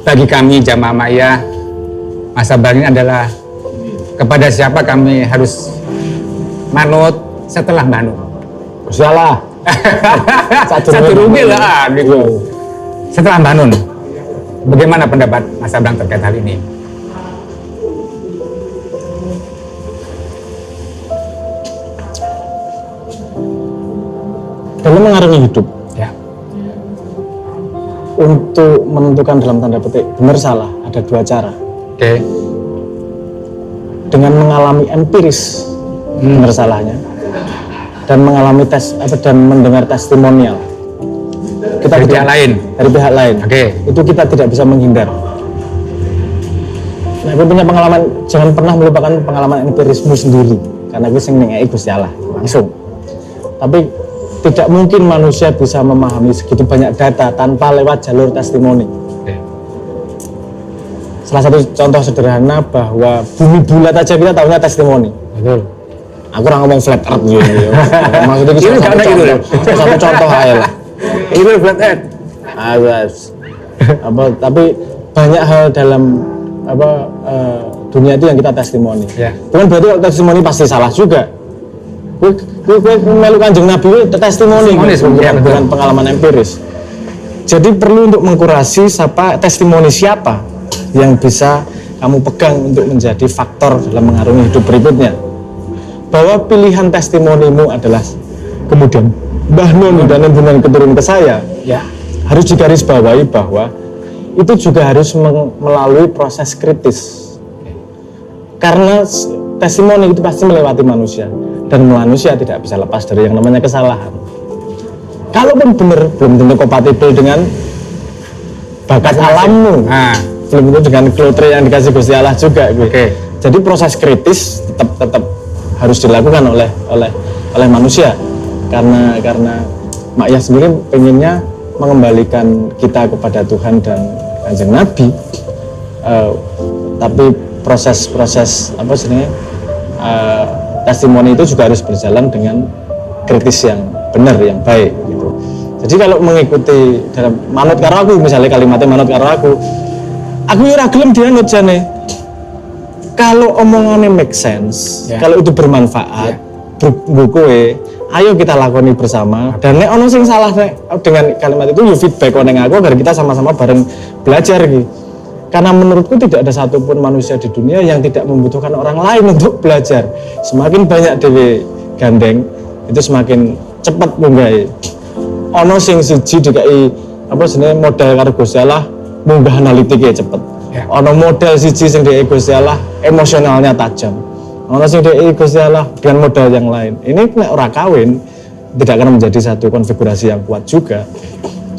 bagi kami jamaah Ma'iyah, Mas Abang ini adalah kepada siapa kami harus manut setelah manut. Salah. Satu rugi lah gitu. Setelah bangun, bagaimana pendapat Mas Abang terkait hal ini? Dalam mengarungi hidup, Ya. untuk menentukan dalam tanda petik benar salah ada dua cara. Oke. Dengan mengalami empiris benar salahnya dan mengalami dan mendengar testimonial. Kita Dari tidak- pihak lain. Dari pihak lain. Oke. Itu kita tidak bisa menghindar. Nah, gue punya pengalaman, jangan pernah melupakan pengalaman empirismu sendiri, karena gue sing nengei Gusti Allah langsung. Tapi tidak mungkin manusia bisa memahami segitu banyak data tanpa lewat jalur testimoni. Oke. Salah satu contoh sederhana bahwa bumi bulat aja kita tahunya testimoni. Betul. Aku orang ngomong flat earth gitu. Maksudnya Ini salah karena gitu lah. satu contoh aja lah. Itu flat earth. Tapi banyak hal dalam dunia itu yang kita testimoni. Ya. Bukan berarti kalau testimoni pasti salah juga. Gue melu Kanjeng Nabi itu testimoni, Ya, bukan pengalaman empiris. Jadi perlu untuk mengkurasi testimoni siapa yang bisa kamu pegang untuk menjadi faktor dalam mengarungi hidup berikutnya. Bahwa pilihan testimonimu adalah kemudian Mbah Nun dan hubungan keturun ke saya, Ya. harus digarisbawahi bahwa itu juga harus melalui proses kritis. Karena testimoni itu pasti melewati manusia, dan manusia tidak bisa lepas dari yang namanya kesalahan. Kalaupun benar, belum tentu kompatibel dengan bakat alammu, belum tentu dengan klotre yang dikasih Gusti Allah juga. Oke. Jadi proses kritis tetap harus dilakukan oleh manusia, karena Ma'iyah sendiri pengennya mengembalikan kita kepada Tuhan dan Kanjeng Nabi, tapi proses testimoni itu juga harus berjalan dengan kritis yang benar, yang baik gitu. Jadi kalau mengikuti dalam manut karo aku, misalnya kalimatnya manut karo aku ora gelem dianut jane. Kalau omongannya make sense, kalau itu bermanfaat, kowe, ayo kita lakoni bersama. Dan nek ono sing salah dengan kalimat itu, you feedback oneng aku agar kita sama-sama bareng belajar gitu. Karena menurutku tidak ada satupun manusia di dunia yang tidak membutuhkan orang lain untuk belajar. Semakin banyak dewe gandeng, itu semakin cepat munggahe. Ono sing siji dikai modal karo Gusti Allah, munggah analitiknya cepet. Ono modal siji sing dikai Gusti Allah, emosionalnya tajam. Ono sing dikai Gusti Allah dengan modal yang lain. Ini nek ora kawin, tidak akan menjadi satu konfigurasi yang kuat juga.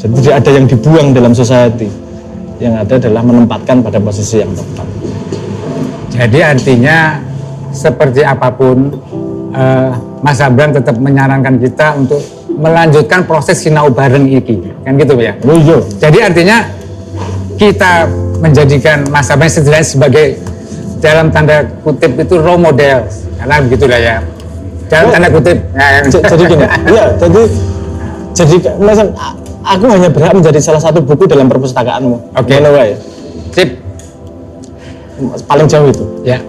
Jadi tidak ada yang dibuang dalam society. Yang ada adalah menempatkan pada posisi yang tepat. Jadi artinya seperti apapun, Mas Abram tetap menyarankan kita untuk melanjutkan proses sinau bareng iki, kan gitu ya? Iya. Jadi artinya kita menjadikan Mas Abram setidaknya sebagai dalam tanda kutip itu role model, karena begitulah ya. Dalam tanda kutip. Jadi gini, iya. Jadi misal aku hanya berhak menjadi salah satu buku dalam perpustakaanmu. Oke. Sip. Paling jauh itu. Ya.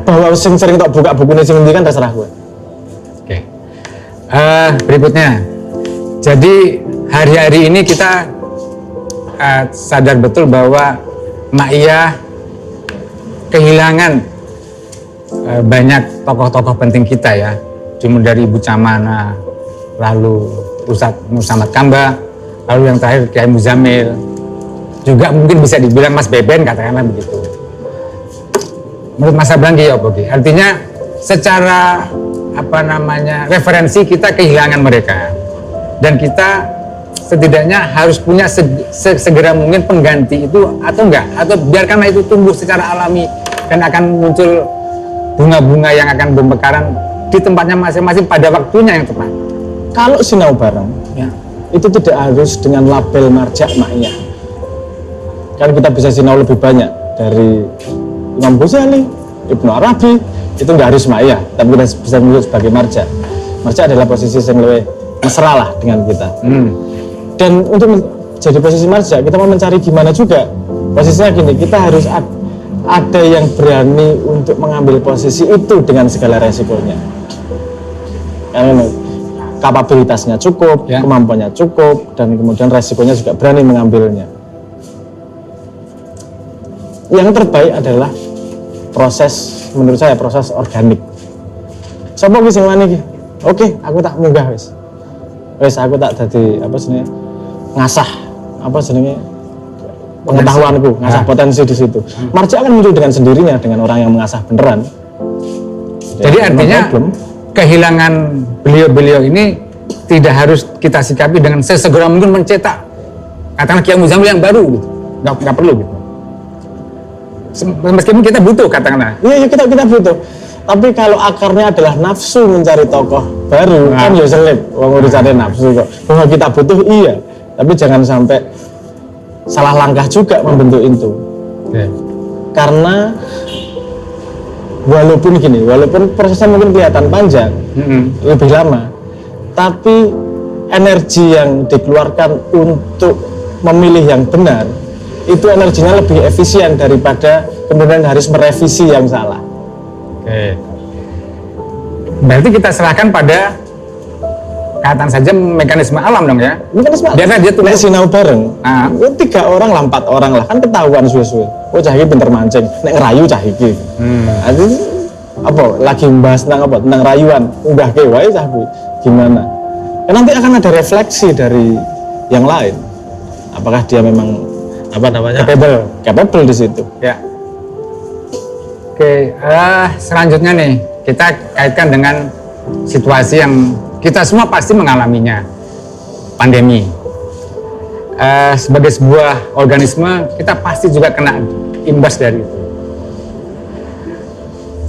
Bahwa sering tak buka bukunya sing ngendi kan terserah gue. Oke. Berikutnya. Jadi hari-hari ini kita sadar betul bahwa Ma'iyah kehilangan banyak tokoh-tokoh penting kita ya. Cuma dari Ibu Camana, lalu Ustadz Muhammad Kamba, lalu yang terakhir Kiai Muzamil, juga mungkin bisa dibilang Mas Beben, katakanlah begitu. Menurut Mas Abang ya Bogi, artinya secara referensi kita kehilangan mereka, dan kita setidaknya harus punya segera mungkin pengganti itu atau enggak, atau biarkanlah itu tumbuh secara alami dan akan muncul bunga-bunga yang akan bermekaran di tempatnya masing-masing pada waktunya yang tepat. Kalau sinau bareng, ya, itu tidak harus dengan label marja' Ma'iyah. Kan kita bisa sinau lebih banyak dari Imam Ghazali, Ibnu Arabi, itu nggak harus Ma'iyah, tapi kita bisa menyebut sebagai marja'. Marja' adalah posisi yang lebih mesra lah dengan kita. Dan untuk jadi posisi marja', kita mau mencari gimana juga Posisinya gini, kita harus ada yang berani untuk mengambil posisi itu dengan segala resikonya. Karena kapabilitasnya cukup, Ya. kemampuannya cukup, dan kemudian resikonya juga berani mengambilnya. Yang terbaik adalah proses, menurut saya proses organik. Sopo ki sing wani ki? Oke, aku tak munggah wis. Wis aku tak dadi apa jenenge? Ngasah apa jenenge? Pengetahuanku, ngasah potensi di situ. Marja akan muncul dengan sendirinya dengan orang yang mengasah beneran. Jadi Ya, no artinya problem. kehilangan beliau-beliau ini tidak harus kita sikapi dengan sesegera mungkin mencetak katakanlah Kiai Muzamil yang baru gitu. Nggak perlu gitu. Meskipun kita butuh katakanlah. Iya, kita butuh. Tapi kalau akarnya adalah nafsu mencari tokoh baru, kan ya selip. Wong urusannya nafsu kok. Bahwa kita butuh iya, tapi jangan sampai salah langkah juga membentuk itu. Oke. Karena walaupun prosesnya mungkin kelihatan panjang, lebih lama, tapi energi yang dikeluarkan untuk memilih yang benar itu energinya lebih efisien daripada kemudian harus merevisi yang salah. Oke. Berarti kita serahkan pada katakan saja mekanisme alam dong ya. Mekanisme Biarkan dia tulis. nek sinau bareng. Ah. 3 orang lah, 4 orang lah, kan ketahuan suwe-suwe. Oh cah iki pinter mancing, nek ngerayu cah iki. Nanti apa lagi membahas tentang apa? Tentang rayuan. Udah ke wae cah kuwi. Gimana? Kan nanti akan ada refleksi dari yang lain. Apakah dia memang apa namanya? Capable di situ. Ya. Oke, selanjutnya nih kita kaitkan dengan situasi yang kita semua pasti mengalaminya, pandemi. Sebagai sebuah organisme kita pasti juga kena imbas dari itu.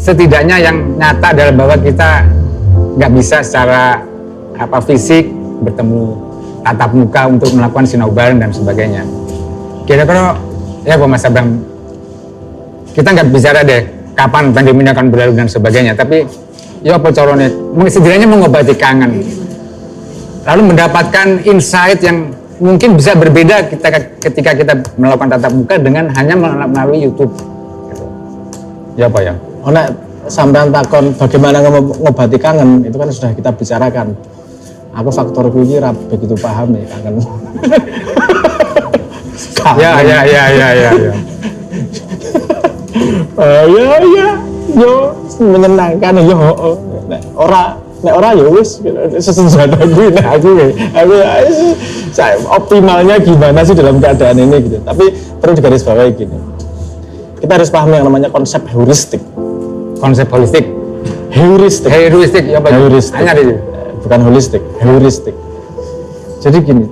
Setidaknya yang nyata adalah bahwa kita nggak bisa secara fisik bertemu tatap muka untuk melakukan sinau bareng dan sebagainya. Kira-kira ya Mas Abang, kita nggak bicara deh kapan pandemi ini akan berlalu dan sebagainya, tapi ya apa caranya setidaknya mengobati kangen, lalu mendapatkan insight yang mungkin bisa berbeda ketika kita melakukan tatap muka dengan hanya melalui YouTube gitu. Ya apa ya? Oh nek sampean takon bagaimana ngobati kangen, itu kan sudah kita bicarakan. Aku faktorku ini begitu paham ya kangen. Ya. Yo menyenangkan yo. Nek ora ya wis sesuatu gue aku saya optimalnya gimana sih dalam keadaan ini gitu. Tapi perlu digarisbawahi gini. Kita harus paham yang namanya konsep heuristik. Konsep holistik. Heuristik ya Pak. Heuristik. Hanya di Bukan holistik, heuristik. Jadi gini,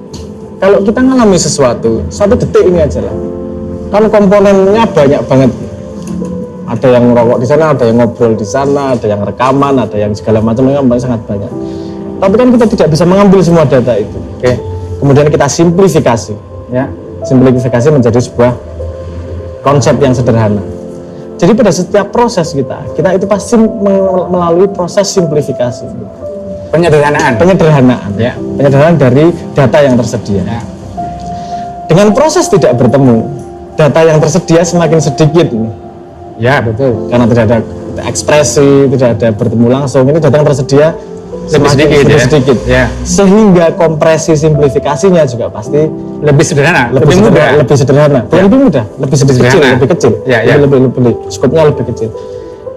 kalau kita ngalami sesuatu, 1 detik ini aja lah. Kan komponennya banyak banget. Ada yang ngerokok di sana, ada yang ngobrol di sana, ada yang rekaman, ada yang segala macam, sangat banyak. Tapi kan kita tidak bisa mengambil semua data itu. Oke. Kemudian kita simplifikasi, ya. Simplifikasi menjadi sebuah konsep yang sederhana. Jadi pada setiap proses kita itu pasti melalui proses simplifikasi. Penyederhanaan. Ya. Penyederhanaan dari data yang tersedia. Ya. Dengan proses tidak bertemu, data yang tersedia semakin sedikit ini. Ya betul. Karena tidak ada ekspresi, tidak ada bertemu langsung, ini data yang tersedia Lebih sedikit. Ya. Sehingga kompresi simplifikasinya juga pasti Lebih sederhana, lebih mudah. lebih sederhana. Bukan lebih mudah, lebih Sederhana. kecil. Ya. Lebih skopnya lebih kecil.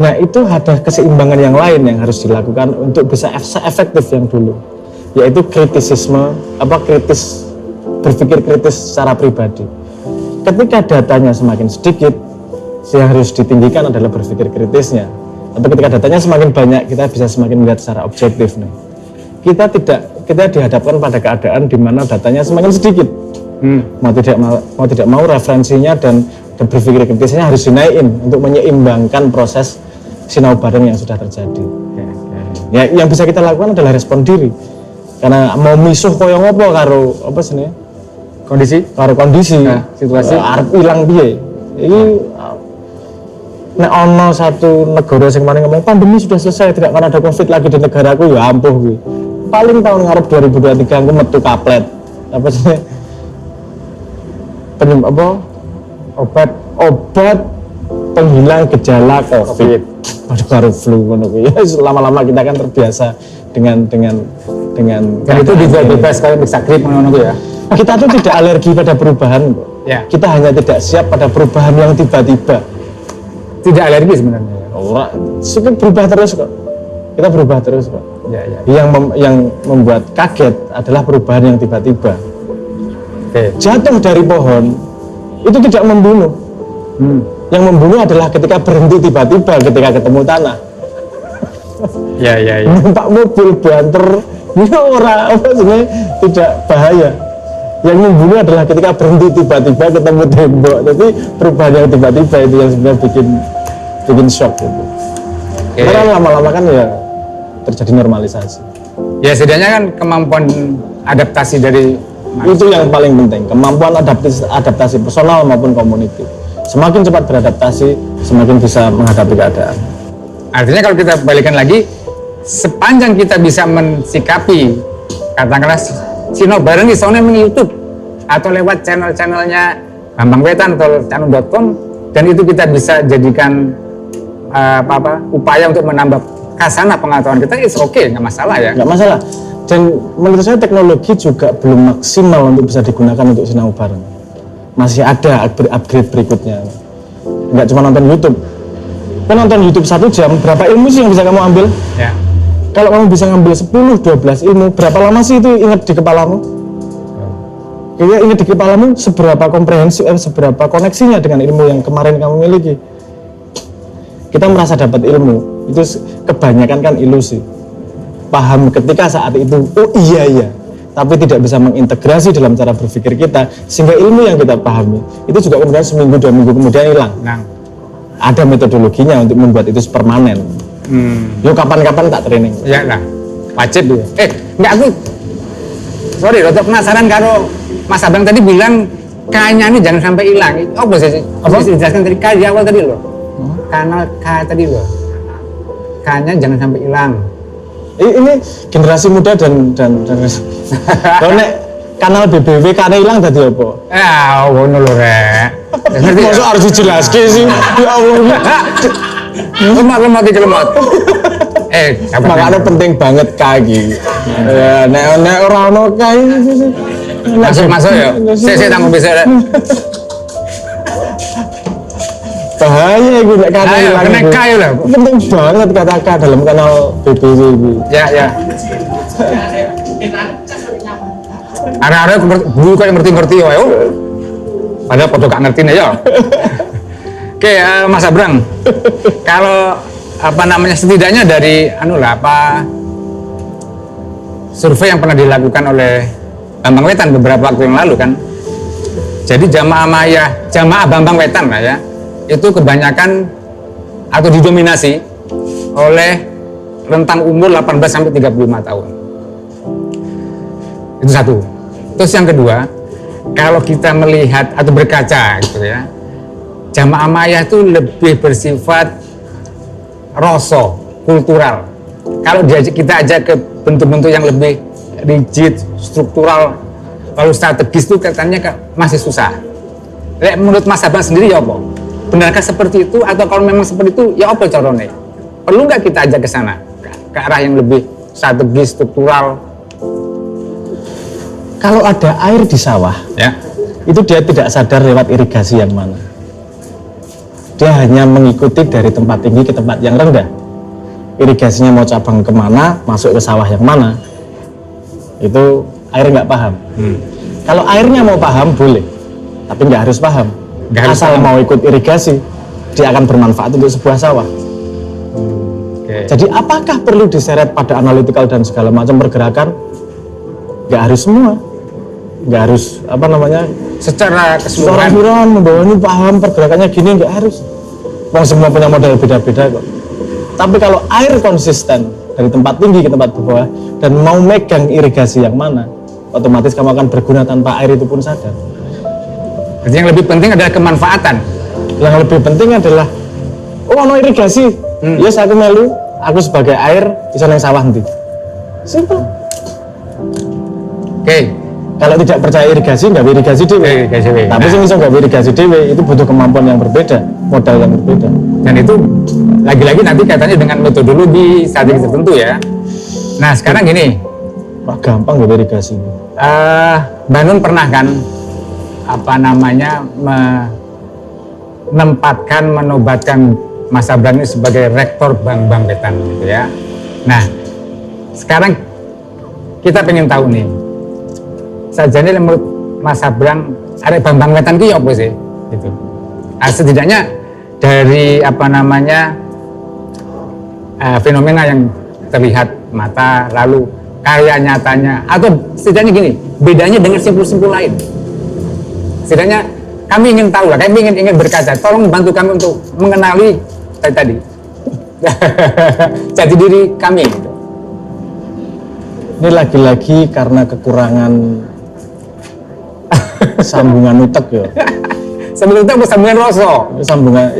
Nah itu ada keseimbangan yang lain yang harus dilakukan untuk bisa seefektif yang dulu, yaitu berpikir kritis secara pribadi. Ketika datanya semakin sedikit, yang harus ditinggikan adalah berpikir kritisnya. Tapi ketika datanya semakin banyak, kita bisa semakin melihat secara objektif nih. Kita dihadapkan pada keadaan di mana datanya semakin sedikit. Mau tidak mau referensinya dan berpikir kritisnya harus dinaikin untuk menyeimbangkan proses sinau bareng yang sudah terjadi. Ya, yang bisa kita lakukan adalah respon diri. Karena mau misuh koyo ngopo karo apa sih kondisi, situasi arep ilang piye. Iki nek ono satu negara sing mari ngomong pandemi sudah selesai, tidak akan ada covid lagi di negaraku, ya ampuh kuwi. Paling tahun ngarep 2023 aku metu kaplet. obat penghilang gejala COVID. Waduh, baru flu ngono kuwi. Lama-lama kita kan terbiasa dengan Dan itu dijual bebas kalau bisa grip ngono ya. Kita tuh tidak alergi pada perubahan kok. Ya. Kita hanya tidak siap pada perubahan yang tiba-tiba. Tidak alergi sebenarnya. Ora, suka berubah terus kok. Kita berubah terus kok. Ya, ya. Yang membuat kaget adalah perubahan yang tiba-tiba. Oke. Jatuh dari pohon itu tidak membunuh. Yang membunuh adalah ketika berhenti tiba-tiba ketika ketemu tanah. Ya, ya, ya. Numpak mobil banter, ya orang apa sebenarnya tidak bahaya. Yang membunuh adalah ketika berhenti tiba-tiba ketemu tembok. Tapi perubahan yang tiba-tiba itu yang sebenarnya bikin shock gitu. Oke. Karena lama-lama kan ya terjadi normalisasi. Ya setidaknya kan kemampuan adaptasi dari Itu yang paling penting, kemampuan adaptasi personal maupun komuniti. Semakin cepat beradaptasi, semakin bisa menghadapi keadaan. artinya kalau kita balikan lagi, sepanjang kita bisa mensikapi katakanlah Sino bareng di soalnya YouTube atau lewat channel-channelnya Bambang Wetan atau channel.com, dan itu kita bisa jadikan upaya untuk menambah kasana pengetahuan kita, it's okay, nggak masalah ya. Nggak masalah. Dan menurut saya teknologi juga belum maksimal untuk bisa digunakan untuk sinau bareng. Masih ada upgrade berikutnya. Nggak cuma nonton YouTube. Kan nonton YouTube 1 jam, berapa ilmu sih yang bisa kamu ambil? Ya. Kalau kamu bisa ngambil 10-12 ilmu, berapa lama sih itu ingat di kepalamu? Kayaknya ingat di kepalamu seberapa komprehensif, seberapa koneksinya dengan ilmu yang kemarin kamu miliki. Kita merasa dapat ilmu, itu kebanyakan kan ilusi. Paham ketika saat itu, oh iya, tapi tidak bisa mengintegrasi dalam cara berpikir kita, sehingga ilmu yang kita pahami, itu juga kemudian seminggu, 2 minggu kemudian hilang. Nah. Ada metodologinya untuk membuat itu permanen. Yuk kapan-kapan tak training. Ya lah, wajib ya. Enggak, aku sorry, rotok penasaran kalau Mas Abang tadi bilang K-nya ini jangan sampai hilang. Oh, bisa dijelaskan tadi K di awal tadi loh. Kanal K tadi loh. K-nya jangan sampai hilang. Ini generasi muda dan kalau nek kanal BBW K-nya hilang tadi apa? Ngono lho rek. Masuk harus dijelaskan sih. Ya Allah. Lemot iki lemot. Makanya penting banget kaki. Ya, nek ora ono kae. Masuk ya. Saya tanggung bisa. Bahaya iku nek kaki hilang. Kena kae lho. Penting banget kata K dalam kanal BBW iki. Ya. Ada guru kok yang ngerti-ngerti wae. Padahal podo gak ngerti nih ya. Oke, Mas Abrang. Kalau setidaknya dari survei yang pernah dilakukan oleh Bambang Wetan beberapa waktu yang lalu kan. Jadi jamaah Bambang Wetan lah ya, itu kebanyakan atau didominasi oleh rentang umur 18 sampai 35 tahun. Itu satu. Terus yang kedua, kalau kita melihat atau berkaca gitu ya, jamaah maya itu lebih bersifat kultural. Kalau kita ajak ke bentuk-bentuk yang lebih rigid, struktural, lalu strategis itu katanya masih susah. Menurut Mas Abang sendiri ya apa? Benarkah seperti itu, atau kalau memang seperti itu ya apa caranya? Perlu nggak kita ajak ke sana, ke arah yang lebih strategis, struktural? Kalau ada air di sawah, Ya. itu dia tidak sadar lewat irigasi yang mana. Dia hanya mengikuti dari tempat tinggi ke tempat yang rendah. Irigasinya mau cabang kemana, masuk ke sawah yang mana, itu air nggak paham. Kalau airnya mau paham boleh, tapi nggak harus paham. Asal mau ikut irigasi, dia akan bermanfaat untuk sebuah sawah. Okay. Jadi apakah perlu diseret pada analytical dan segala macam pergerakan? Nggak harus semua. Nggak harus Secara keseluruhan membawa ini paham pergerakannya gini, nggak harus. Semua punya model beda-beda kok. Tapi kalau air konsisten dari tempat tinggi ke tempat bawah dan mau megang irigasi yang mana, otomatis kamu akan berguna tanpa air itu pun sadar. Jadi yang lebih penting adalah kemanfaatan. Yang lebih penting adalah no irigasi. Yes, aku melu, aku sebagai air bisa nang sawah nanti. Simple. Oke. Kalau tidak percaya irigasi, nggak irigasi dewe. Tapi sing iso nggak irigasi dewe itu butuh kemampuan yang berbeda, modal yang berbeda. Dan itu lagi-lagi nanti katanya dengan metodologi strategi tertentu ya. Nah sekarang gini, Wah, gampang nggak irigasi. Mbak Nun pernah kan apa namanya menempatkan, menobatkan Mas Abraham ini sebagai rektor Bank Wetan gitu ya. Nah sekarang kita pengen tahu nih, sajane menurut Mas Abraham arek Bank Wetan ki apa sih gitu. Setidaknya dari apa namanya fenomena yang terlihat mata, lalu karya nyatanya, atau setidaknya gini, bedanya dengan simpul-simpul lain. Setidaknya kami ingin tahu lah, kami ingin berkaca, tolong bantu kami untuk mengenali tadi jati diri kami gitu. Ini lagi-lagi karena kekurangan sambungan utek ya. Sambungan utek apa sambungan rasa?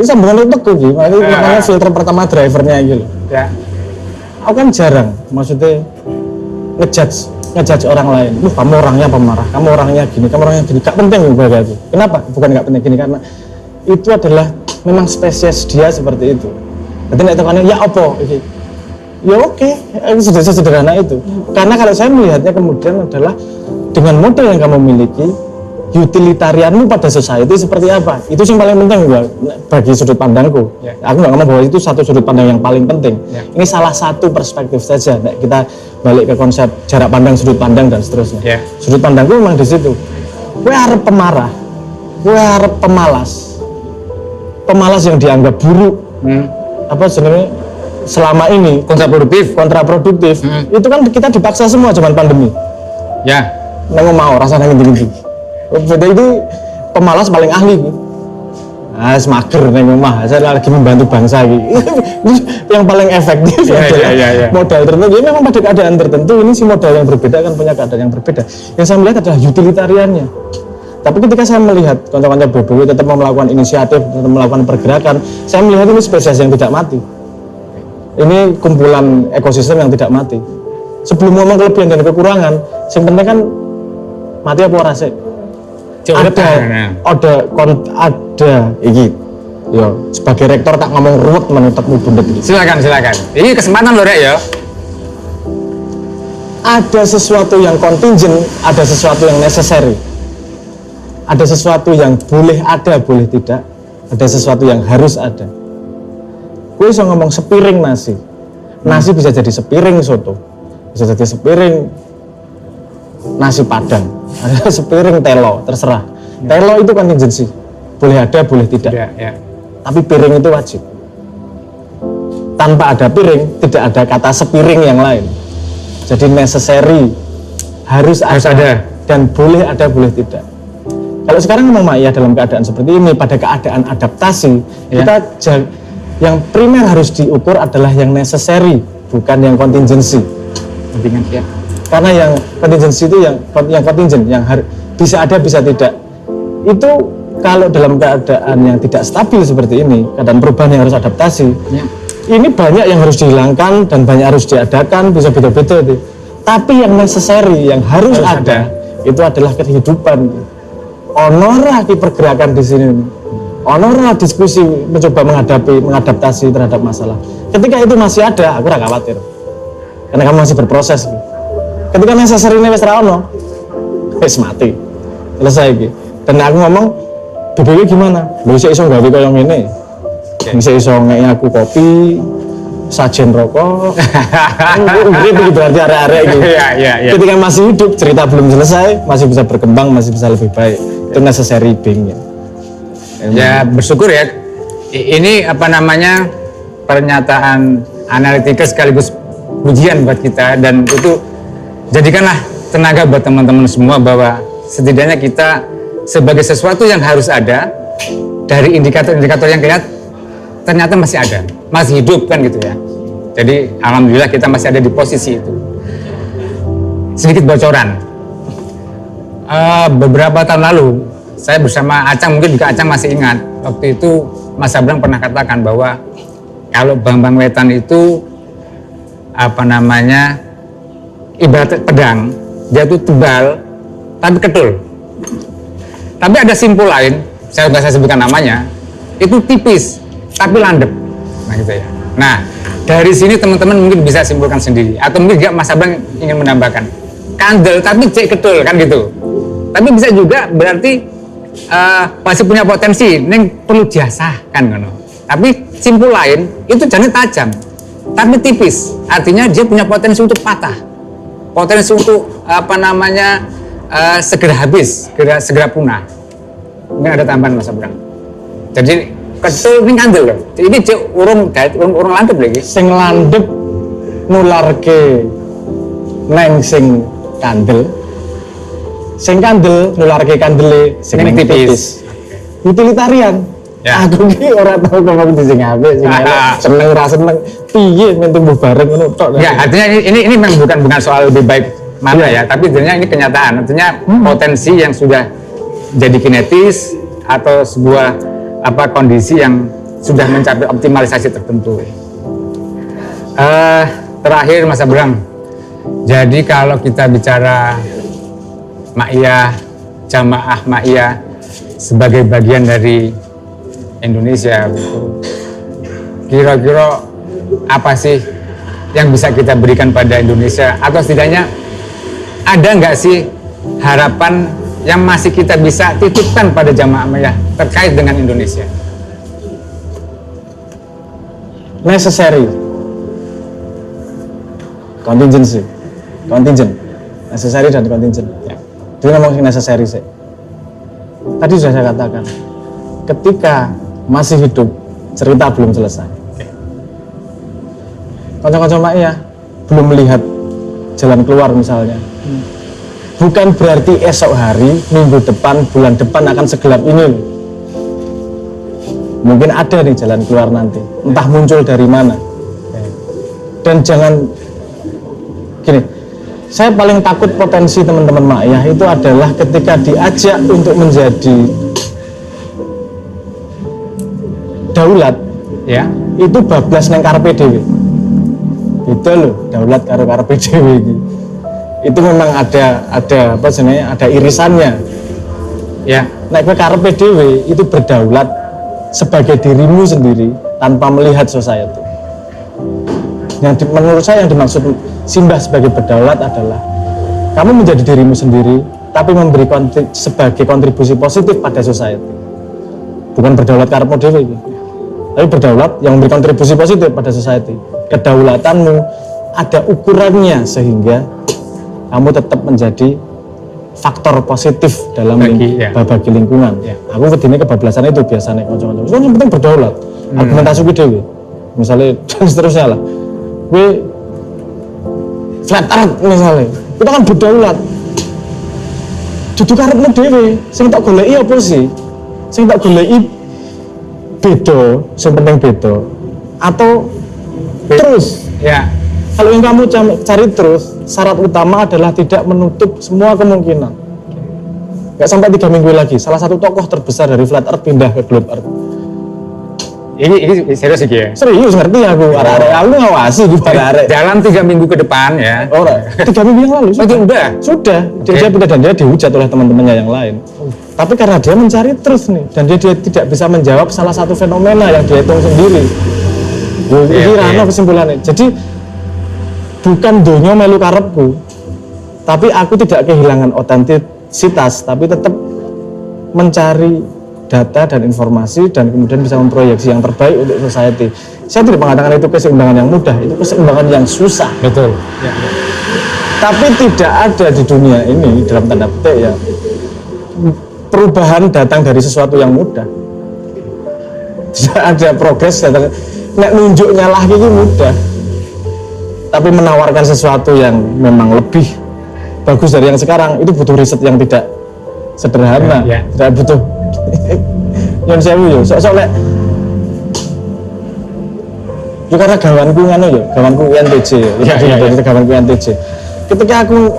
Sambungan utek tuh gitu. Makanya filter pertama drivernya gitu. Ya. Aku kan jarang, maksudnya ngejudge orang lain. Kamu orangnya pemarah, kamu orangnya gini, kamu orangnya gini. Gak penting bagi aku. Kenapa? Bukan gak penting gini, karena itu adalah memang spesies dia seperti itu. Jadi nek tekannya ya apa iki. Ya oke, sudah sederhana itu. Karena kalau saya melihatnya kemudian adalah dengan model yang kamu miliki, utilitarianmu pada society seperti apa? Itu yang paling penting bagi sudut pandangku. Ya. Aku nggak ngomong bahwa itu satu sudut pandang yang paling penting. Ya. Ini salah satu perspektif saja. Nah, kita balik ke konsep jarak pandang, sudut pandang dan seterusnya. Ya. Sudut pandangku memang di situ. Gue harap pemarah, gue harap pemalas yang dianggap buruk. Apa sebenarnya selama ini kontraproduktif. Itu kan kita dipaksa semua zaman pandemi. Ya. Nggak mau rasanya gini-gini. Beda itu pemalas paling ahli. Semager nih rumah, saya lagi membantu bangsa gitu. Yang paling efektif adalah modal tertentu. Ya memang pada keadaan tertentu ini si modal yang berbeda kan punya keadaan yang berbeda. Yang saya melihat adalah utilitariannya. Tapi ketika saya melihat konten-konten BBW tetap melakukan inisiatif, tetap melakukan pergerakan, saya melihat ini spesies yang tidak mati. Ini kumpulan ekosistem yang tidak mati. Sebelum ngomong kelebihan dan kekurangan, yang penting kan mati apa ora sih? Ada iki. Yo, sebagai rektor tak ngomong ruwet menutekmu bundet iki. Silakan. Ini kesempatan lho Rek ya. Ada sesuatu yang contingent, ada sesuatu yang necessary. Ada sesuatu yang boleh ada, boleh tidak. Ada sesuatu yang harus ada. Gue bisa ngomong sepiring nasi. Nasi bisa jadi sepiring soto. Bisa jadi sepiring nasi padang. Ada sepiring telo, terserah. Telo itu kontingensi. Boleh ada, boleh tidak. Ya. Tapi piring itu wajib. Tanpa ada piring, tidak ada kata sepiring yang lain. Jadi necessary, harus ada. Dan boleh ada, boleh tidak. Kalau sekarang memang Maya dalam keadaan seperti ini, pada keadaan adaptasi, kita yang primer harus diukur adalah yang necessary, bukan yang kontingensi. Karena yang kontingensi itu yang kontingent, yang bisa ada, bisa tidak. Itu kalau dalam keadaan yang tidak stabil seperti ini, keadaan perubahan yang harus adaptasi, ini banyak yang harus dihilangkan dan banyak harus diadakan, bisa beda-beda. Tapi yang necessary, yang harus ada, itu adalah kehidupan. Onora di pergerakan di sini, onora diskusi mencoba mengadaptasi terhadap masalah. Ketika itu masih ada, aku gak khawatir, karena kamu masih berproses. Ketika necessary ini wis ra ono, wis mati, selesai gitu. Dan aku ngomong, BBW gimana? Lu iso gawe koyo ngene, bisa iso ngeki aku kopi, sajen rokok. Ini berarti area-area gitu. Ketika masih hidup, cerita belum selesai, masih bisa berkembang, masih bisa lebih baik. Itu necessary being. Ya bersyukur ya. Ini apa namanya pernyataan analitika sekaligus ujian buat kita, dan itu jadikanlah tenaga buat teman-teman semua bahwa setidaknya kita sebagai sesuatu yang harus ada dari indikator-indikator yang ternyata masih ada, masih hidup kan gitu ya. Jadi alhamdulillah kita masih ada di posisi itu. Sedikit bocoran, beberapa tahun lalu saya bersama Acang, mungkin juga Acang masih ingat, waktu itu Mas Abraham pernah katakan bahwa kalau Bank Wetan itu apa namanya ibarat pedang, dia tuh tebal tapi ketul. Tapi ada simpul lain, saya nggak saya sebutkan namanya, itu tipis tapi landep. Nah gitu ya. Nah dari sini teman-teman mungkin bisa simpulkan sendiri, atau mungkin juga Mas Abang ingin menambahkan kandel tapi cek ketul kan gitu. Tapi bisa juga berarti masih punya potensi, neng perlu diasah kan kan. Tapi simpul lain itu jangan tajam, tapi tipis. Artinya dia punya potensi untuk patah, potensi untuk segera habis, segera punah. Mungkin ada tambahan Mas Abang. Jadi ketul ini kandel loh. Ini urung landep lagi. Sing landep nularke neng sing kandel. Sing kandel nularke kandele sing neng tipis. Utilitarian. Ya. Aku ki ora tau ngomong di sing apik, sing seneng ra seneng piye men tumbuh bareng ngono tok. Ya, artinya ini memang bukan soal lebih baik mana ya, tapi sebenarnya ini kenyataan. Artinya potensi yang sudah jadi kinetis atau sebuah kondisi yang sudah mencapai optimalisasi tertentu. Terakhir Mas Abram, jadi kalau kita bicara Ma'iyah, jamaah Ma'iyah sebagai bagian dari Indonesia, kira-kira apa sih yang bisa kita berikan pada Indonesia, atau setidaknya ada nggak sih harapan yang masih kita bisa titipkan pada jamaah Ma'iyah terkait dengan Indonesia? Necessary, contingency, contingent, necessary dan contingent. Ya. Dia ngomong necessary sih. Tadi sudah saya katakan, ketika masih hidup, cerita belum selesai. Kanca-kanca Ma'iyah belum melihat jalan keluar misalnya. Bukan berarti esok hari, minggu depan, bulan depan akan segelap ini. Mungkin ada nih jalan keluar nanti, entah muncul dari mana. Dan jangan gini, saya paling takut potensi teman-teman Ma'iyah itu adalah ketika diajak untuk menjadi daulat, ya, itu bablas neng karepe dhewe. Itu loh, daulat karo karepe dhewe iki. Itu memang ada apa sebenarnya, ada irisannya. Ya, nek kowe karepe dhewe itu berdaulat sebagai dirimu sendiri tanpa melihat society. Menurut saya yang dimaksud Simbah sebagai berdaulat adalah kamu menjadi dirimu sendiri tapi memberi sebagai kontribusi positif pada society. Bukan berdaulat karepmu dhewe iki. Tapi berdaulat yang memberi kontribusi positif pada society. Kedaulatanmu ada ukurannya sehingga kamu tetap menjadi faktor positif dalam bagi lingkungan. Ya. Aku kedine kebablasan itu biasanya kanca-kanca. Yang penting berdaulat. Argumentasi ku dhewe. Misalnya dan seterusnya lah. Kowe flat earth misalnya. Kita kan berdaulat. Dudu karepmu dhewe. Sing tak goleki apa sih? Sing tak goleki beda, yang penting beda atau terus ya. Kalau yang kamu cari terus, syarat utama adalah tidak menutup semua kemungkinan. Gak sampai 3 minggu lagi, salah satu tokoh terbesar dari flat earth pindah ke globe earth. Ini serius sih ya? Serius, ngerti aku. Aku ngawasi di arek. Dalam 3 minggu ke depan ya. Ora, 3 minggu yang lalu sudah. Dia pindah dan dia dihujat oleh teman-temannya yang lain. Tapi karena dia mencari terus nih, dan dia tidak bisa menjawab salah satu fenomena yang dia hitung sendiri. Ini rano kesimpulannya. Jadi bukan donyo melu karepku, tapi aku tidak kehilangan otentisitas, tapi tetap mencari data dan informasi dan kemudian bisa memproyeksi yang terbaik untuk society. Saya tidak mengatakan itu keseimbangan yang mudah, itu keseimbangan yang susah. Betul. Ya. Tapi tidak ada di dunia ini dalam tanda petik ya perubahan datang dari sesuatu yang mudah. Tidak ada progres datang. Nek nunjuknya lah ini mudah. Tapi menawarkan sesuatu yang memang lebih bagus dari yang sekarang itu butuh riset yang tidak sederhana. Tidak butuh yang saya yo sok-sok lek yo karena gawanku ngono yo, gawanku INTJ gawanku INTJ. Ketika aku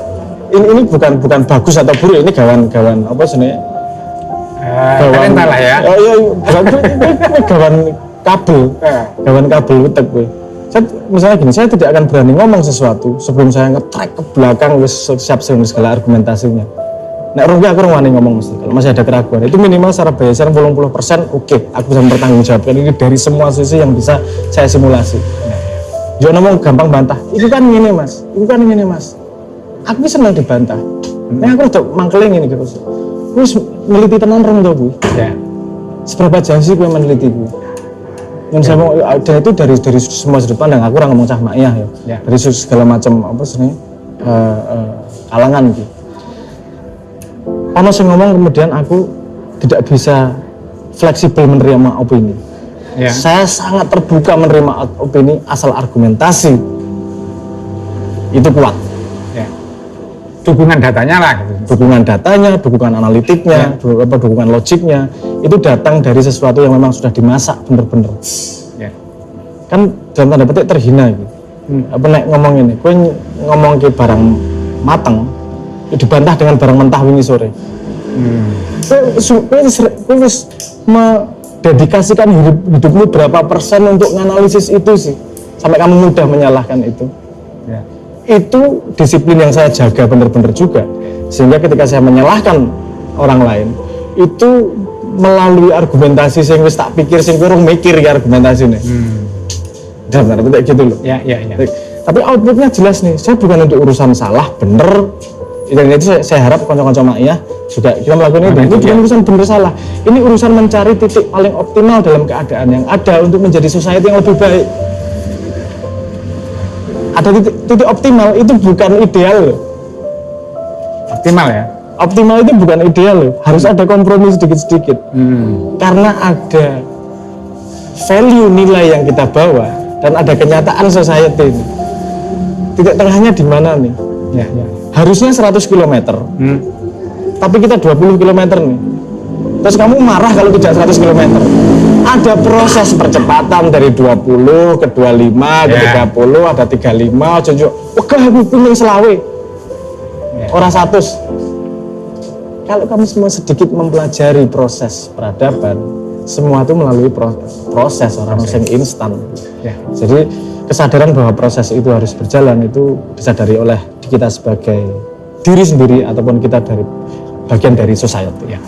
ini bukan bagus atau buruk, ini gawan apa sebenarnya? Gawan lah ya. Oh iya, gawan kabel utek kowe. Saya misalnya gini, saya tidak akan berani ngomong sesuatu sebelum saya nge-track ke belakang siap dengan segala argumentasinya. Nek rugi aku wani ngomong mesti. Kalau masih ada keraguan, itu minimal secara biaya 80%, oke, aku bisa mempertanggungjawabkan ini dari semua sisi yang bisa saya simulasi. Jangan ngomong gampang bantah. Itu kan gini mas, itu kan gini mas. Aku senang dibantah. Nah aku udah mangkeling ini terus. Terus meliti tenan rong tuh bu. Ya. Seberapa jauh sih gue meneliti gue? Yang saya mau, dan itu dari semua sudut pandang. Aku orang ngomong cah Maiyah ya. Dari segala macam apa sih kalangan gitu. Ono sing ngomong kemudian aku tidak bisa fleksibel menerima opini. Ya. Saya sangat terbuka menerima opini asal argumentasi itu kuat. Ya. Dukungan datanya lah. Gitu. Dukungan datanya, dukungan analitiknya, dukungan logiknya itu datang dari sesuatu yang memang sudah dimasak bener-bener. Ya. Kan dalam tanda petik terhina gitu. Apa nek ngomong ini, gue ngomong ke barang mateng, dibantah dengan barang mentah wingi sore. Gue harus mendedikasikan hidupmu berapa persen untuk menganalisis itu sih, sampai kamu mudah menyalahkan itu. Ya. Itu disiplin yang saya jaga bener-bener juga, sehingga ketika saya menyalahkan orang lain, itu melalui argumentasi sing wis tak pikir sing kurang mikir ya argumentasi nih. Dan kayak gitu loh. Ya. Tapi outputnya jelas nih. Saya bukan untuk urusan salah, bener. Dan itu saya harap konco-konco Maiyah juga kita melakukan itu. Ini bukan urusan bener salah. Ini urusan mencari titik paling optimal dalam keadaan yang ada untuk menjadi society yang lebih baik. Ada titik optimal itu bukan ideal loh. Optimal ya? Optimal itu bukan ideal loh. Harus ada kompromi sedikit-sedikit. Karena ada value nilai yang kita bawa dan ada kenyataan society ini. Titik tengahnya di mana nih? Ya. Harusnya 100 km. Tapi kita 20 km nih. Terus kamu marah kalau tidak 100 km. Ada proses percepatan dari 20 ke 25 ke 30, ada 35, jojo. Wegah aku pingin selawe. Orang 100. Kalau kamu semua sedikit mempelajari proses peradaban, semua itu melalui proses orang yang instan. Ya. Jadi kesadaran bahwa proses itu harus berjalan itu disadari oleh kita sebagai diri sendiri ataupun kita dari bagian dari society. Ya.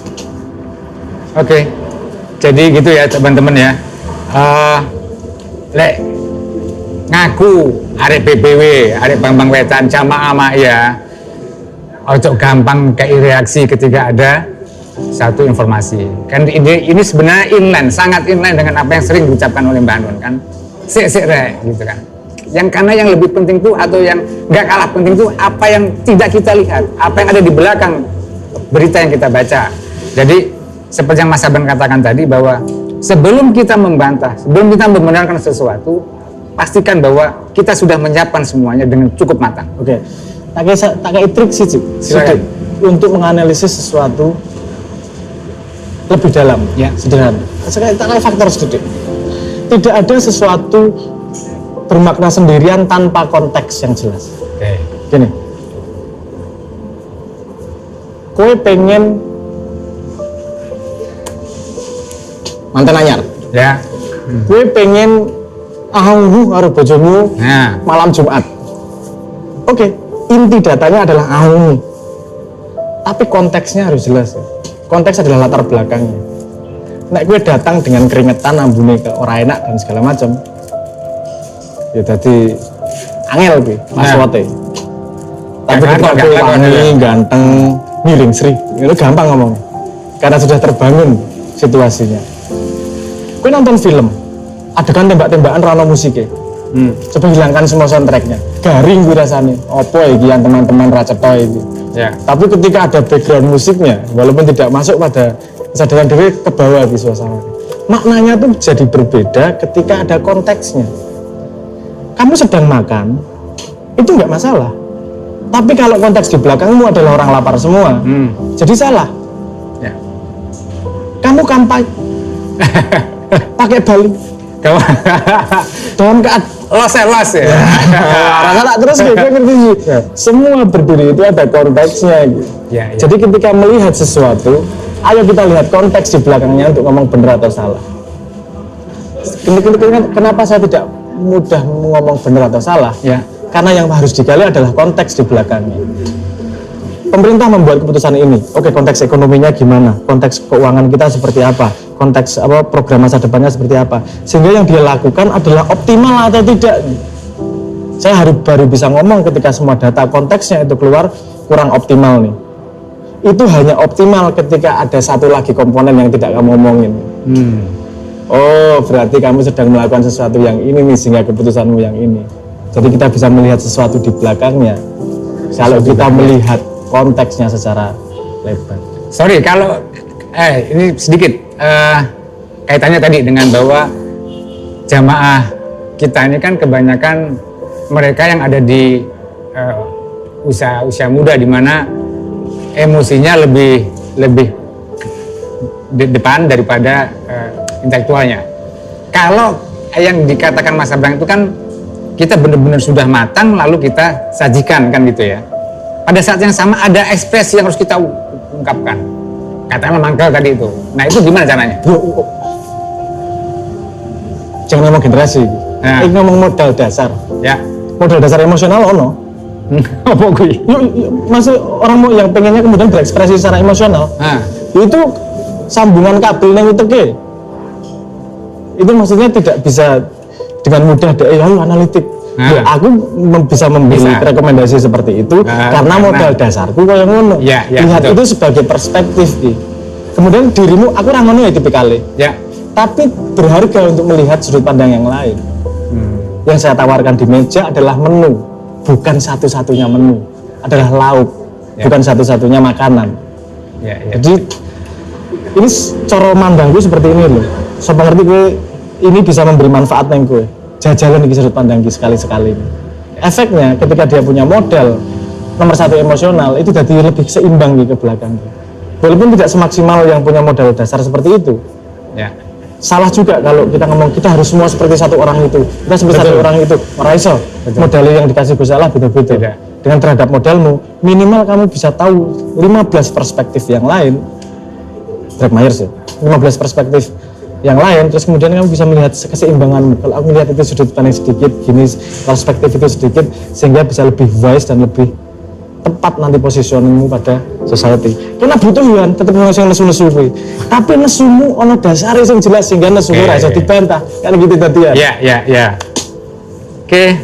Oke, jadi gitu ya teman-teman ya. Lek ngaku arek BPW, arek Bambang Wetan, Jamaah Maiyah, ojo gampang kayak reaksi ketika ada satu informasi. Kan ini sebenarnya inline, sangat inline dengan apa yang sering diucapkan oleh Mbak Nun kan. Sik rek gitu kan. Yang karena yang lebih penting tuh atau yang nggak kalah penting tuh apa yang tidak kita lihat, apa yang ada di belakang berita yang kita baca. Jadi seperti yang Mas Saban katakan tadi bahwa sebelum kita membantah, sebelum kita membenarkan sesuatu, pastikan bahwa kita sudah menyiapkan semuanya dengan cukup matang. Oke. Tak kayak trik sih, sedikit untuk menganalisis sesuatu lebih dalam, ya sederhana. Tak kayak faktor sedikit. Tidak ada sesuatu bermakna sendirian tanpa konteks yang jelas. Oke. Gini, kowe pengen mantan anyar, ya. Kowe pengen karo bojomu malam Jumat. Oke, inti datanya adalah tapi konteksnya harus jelas. Konteks adalah latar belakangnya. Nek gue datang dengan keringetan, ambune ke ora enak dan segala macam, ya tadi angel gue maswote. Tapi ketika gue wangi, ganteng, miring sri, itu gampang ngomong. Karena sudah terbangun situasinya. Gue nonton film, adegan tembak-tembakan rano musiknya. Coba hilangkan semua soundtracknya. Garing gue rasanya. Opo iki yang teman-teman raceto itu. Ya. Tapi ketika ada background musiknya, walaupun tidak masuk pada kesadaran diri, ke bawah di suasana. Maknanya tuh jadi berbeda ketika ada konteksnya. Kamu sedang makan, itu nggak masalah. Tapi kalau konteks di belakangmu adalah orang lapar semua, jadi salah. Ya. Kamu kampanye pakai Bali. Dalam keadaan los ya. Rasa terus gue ngerti sih. Semua berdiri itu ada konteksnya gitu. Ya. Jadi ketika melihat sesuatu, ayo kita lihat konteks di belakangnya untuk ngomong benar atau salah. Kenapa saya tidak mudah ngomong benar atau salah? Ya. Karena yang harus digali adalah konteks di belakangnya. pemerintah membuat keputusan ini. Oke, konteks ekonominya gimana? Konteks keuangan kita seperti apa? Konteks program masa depannya seperti apa? Sehingga yang dia lakukan adalah optimal atau tidak. Saya baru bisa ngomong ketika semua data konteksnya itu keluar kurang optimal nih. Itu hanya optimal ketika ada satu lagi komponen yang tidak kamu omongin. Oh, berarti kamu sedang melakukan sesuatu yang ini nih, sehingga keputusanmu yang ini. Jadi kita bisa melihat sesuatu di belakangnya kalau kita melihat konteksnya secara lebar. Sorry, kalau ini sedikit kaitannya tadi dengan bahwa jamaah kita ini kan kebanyakan mereka yang ada di usia muda, di mana emosinya lebih depan daripada intelektualnya. Kalau yang dikatakan Mas Abraham itu kan kita benar-benar sudah matang lalu kita sajikan kan gitu ya. Pada saat yang sama ada ekspresi yang harus kita ungkapkan. Katakanlah mangkel tadi itu. Nah itu gimana caranya? Jangan ngomong generasi. Nah. Ini ngomong modal dasar. Ya. Modal dasar emosional ono. Apa gue? Masih orang mau yang pengennya kemudian berekspresi secara emosional. Nah. Itu sambungan kabel yang itu ke. Itu maksudnya tidak bisa dengan mudah analitik. Ya, aku bisa memberi rekomendasi seperti itu karena modal dasarku kayak ngono. Lihat betul. Itu sebagai perspektif gitu. Kemudian dirimu aku orang ngono ya tipikalnya. Ya. Tapi berharga untuk melihat sudut pandang yang lain. Yang saya tawarkan di meja adalah menu, bukan satu-satunya menu. Adalah lauk, bukan satu-satunya makanan. Jadi ini cara mandangku seperti ini loh. Saya mengerti gue ini bisa memberi manfaat neng gue. Jajalan di sudut pandang sekali-sekali. Efeknya ketika dia punya modal nomor satu emosional itu jadi lebih seimbang ke belakang. Walaupun tidak semaksimal yang punya modal dasar seperti itu. Ya. Salah juga kalau kita ngomong kita harus semua seperti satu orang itu. Kita seperti satu orang itu. Orang iso. Modal yang dikasih Gusti Allah beda-beda. Dengan terhadap modalmu minimal kamu bisa tahu 15 perspektif yang lain. Drake Myers ya. 15 perspektif yang lain, terus kemudian kamu bisa melihat keseimbangan. Kalau aku melihat itu sudut pandang sedikit, gini perspektif itu sedikit, sehingga bisa lebih wise dan lebih tepat nanti positioningmu pada society. Karena butuh ya, tetap yang nesu-nesu tapi nesumu ono dasar yang jelas sehingga nesumu rasa dibantah. Kan gitu tadi ya. Ya. Oke.